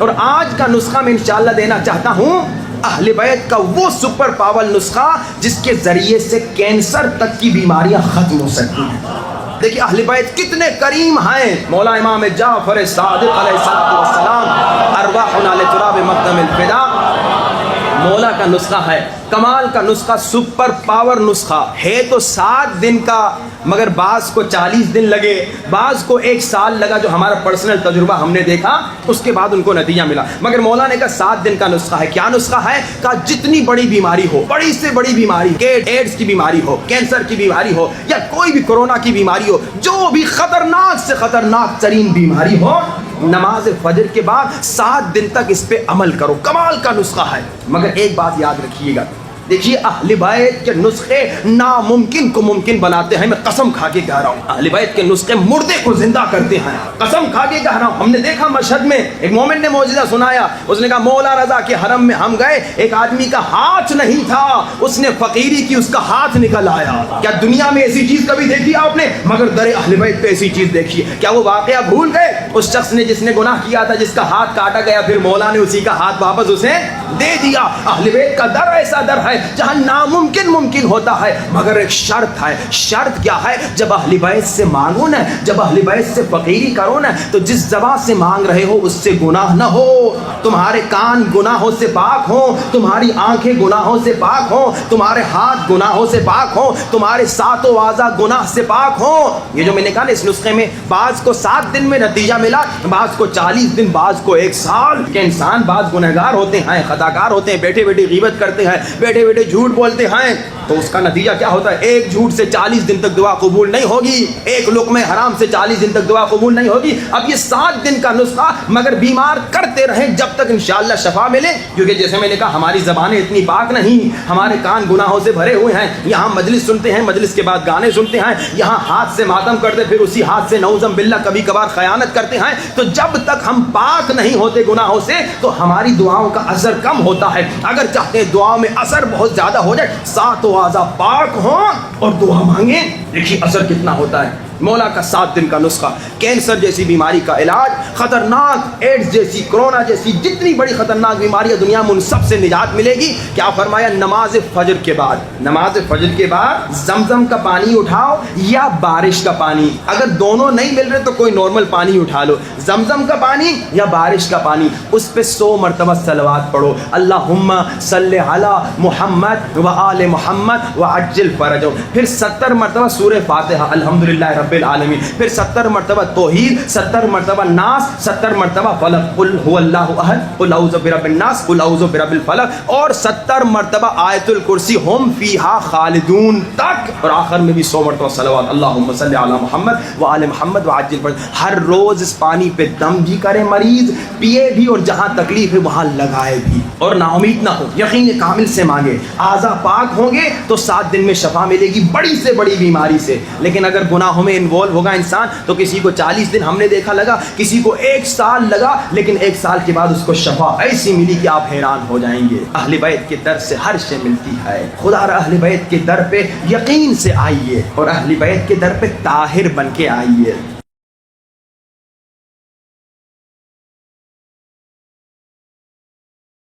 اور آج کا نسخہ میں انشاءاللہ دینا چاہتا ہوں اہل بیت کا وہ سپر پاور نسخہ جس کے ذریعے سے کینسر تک کی بیماریاں ختم ہو سکتی ہیں۔ دیکھیے اہل بیت کتنے کریم ہیں۔ مولا امام جعفر صادق علیہ السلام ارواحنا لتراب مقدم الفدا مولا کا نسخہ ہے، کمال کا نسخہ، سپر پاور نسخہ ہے تو 7 دن کا، مگر بعض کو 40 دن لگے، بعض کو 1 سال لگا، جو ہمارا پرسنل تجربہ ہم نے دیکھا اس کے بعد ان کو نتیجہ ملا۔ مگر مولا نے کہا 7 دن کا نسخہ ہے۔ کیا نسخہ ہے؟ کہا جتنی بڑی بیماری ہو، بڑی سے بڑی بیماری، ایڈز کی بیماری ہو، کینسر کی بیماری ہو، یا کوئی بھی کورونا کی بیماری ہو، جو بھی خطرناک سے خطرناک ترین بیماری ہو، نماز فجر کے بعد 7 دن تک اس پہ عمل کرو۔ کمال کا نسخہ ہے۔ مگر ایک بات یاد رکھیے گا، دیکھیے اہل بیت کے نسخے ناممکن کو ممکن بناتے ہیں۔ میں قسم کھا کے کہہ رہا ہوں اہل بیت کے نسخے مردے کو زندہ کرتے ہیں، قسم کھا کے کہہ رہا ہوں۔ ہم نے دیکھا مشہد میں ایک مومن نے معجزہ سنایا، اس نے کہا مولا رضا کے حرم میں ہم گئے، ایک آدمی کا ہاتھ نہیں تھا، اس نے فقیری کی، اس کا ہاتھ نکل آیا۔ کیا دنیا میں ایسی چیز کبھی دیکھی آپ نے؟ مگر در اہل بیت پہ ایسی چیز دیکھی۔ کیا وہ واقعہ بھول گئے؟ اس شخص نے جس نے گناہ کیا تھا، جس کا ہاتھ کاٹا گیا، پھر مولا نے اسی کا ہاتھ واپس اسے دے دیا۔ اہل بیت کا در ایسا در ہے جہاں ناممکن ممکن ہوتا ہے، مگر ایک شرط ہے۔ شرط کیا ہے؟ جب اہل بیت سے مانگو نا، جب اہل بیت سے فقیری کرو نا، تو جس زبان سے مانگ رہے ہو اس سے گناہ نہ ہو، تمہارے کان گناہوں سے پاک ہوں، تمہاری آنکھیں گناہوں سے پاک ہوں، تمہارے ہاتھ گناہوں سے پاک ہوں، تمہارے ساتوں اعضاء گناہ سے پاک ہوں۔ یہ جو میں نے کہا نا اس نسخے میں بعض کو 7 دن میں نتیجہ ملا، بعض کو 40 دن، بعض کو 1 سال۔ کہ انسان بعض گنہگار ہوتے ہیں، خطاکار ہوتے ہیں، بیٹھے بیٹھے غیبت کرتے ہیں، بیٹھے بیٹھے جھوٹ بولتے ہیں، تو اس کا نتیجہ کیا ہوتا ہے؟ ایک جھوٹ سے 40 دن تک دعا قبول نہیں ہوگی، ایک لقمہ حرام سے 40 دن تک دعا قبول نہیں ہوگی۔ اب یہ 7 دن کا نسخہ، مگر بیمار کرتے رہیں جب تک انشاءاللہ شفا ملے، کیونکہ جیسے میں نے کہا ہماری زبانیں اتنی پاک نہیں، ہمارے کان گناہوں سے بھرے ہوئے ہیں، یہاں مجلس سنتے ہیں، مجلس کے بعد گانے سنتے ہیں، یہاں ہاتھ سے ماتم کرتے، پھر اسی ہاتھ سے نعوذ باللہ کبھی کبھار خیانت کرتے ہیں۔ تو جب تک ہم پاک نہیں ہوتے گناہوں سے تو ہماری دعاؤں کا اثر کم ہوتا ہے۔ اگر چاہتے ہیں دعاؤں میں اثر بہت زیادہ ہو جائے، 7 اعضاء پاک ہوں اور دعا مانگیں، دیکھیے اثر کتنا ہوتا ہے۔ مولا کا 7 دن کا نسخہ، کینسر جیسی بیماری کا علاج، خطرناک ایڈز جیسی، کورونا جیسی جتنی بڑی خطرناک بیماریاں دنیا میں ان سب سے نجات ملے گی۔ کیا فرمایا؟ نماز فجر کے بعد، نماز فجر کے بعد زمزم کا پانی اٹھاؤ یا بارش کا پانی، اگر دونوں نہیں مل رہے تو کوئی نارمل پانی اٹھا لو، زمزم کا پانی یا بارش کا پانی، اس پہ 100 مرتبہ صلوات پڑھو، اللہم صلی علی محمد و آل محمد وعجل فرجہم، پھر 70 مرتبہ سورہ فاتحہ الحمدللہ رب العالمین، پھر 70 مرتبہ توحید، 70 مرتبہ ناس، 70 مرتبہ فلق، قل هو اللہ احد، قل اعوذ برب الناس، قل اعوذ برب الفلق، اور 70 مرتبہ آیت الکرسی ہم فیہا خالدون تک، اور آخر میں بھی 100 مرتبہ صلوات اللہم صلی علی محمد وآل محمد وعجل فرجہم۔ ہر روز اس پانی پہ دم بھی کرے مریض، پیے بھی، اور جہاں تکلیف ہے وہاں لگائے بھی، اور نا امید نہ ہو، یقین کامل سے مانگے، اعضاء پاک ہوں گے تو 7 دن میں شفا ملے گی بڑی سے بڑی بیماری سے۔ لیکن اگر گناہوں میں انوالو ہوگا انسان تو کسی کو 40 دن ہم نے دیکھا لگا، کسی کو 1 سال لگا، لیکن 1 سال کے بعد اس کو شفا ایسی ملی کہ آپ حیران ہو جائیں گے۔ اہل بیت کے در سے ہر شے ملتی ہے، خدا را اہل بیت کے در پہ یقین سے آئیے، اور اہل بیت کے در پہ طاہر بن کے آئیے۔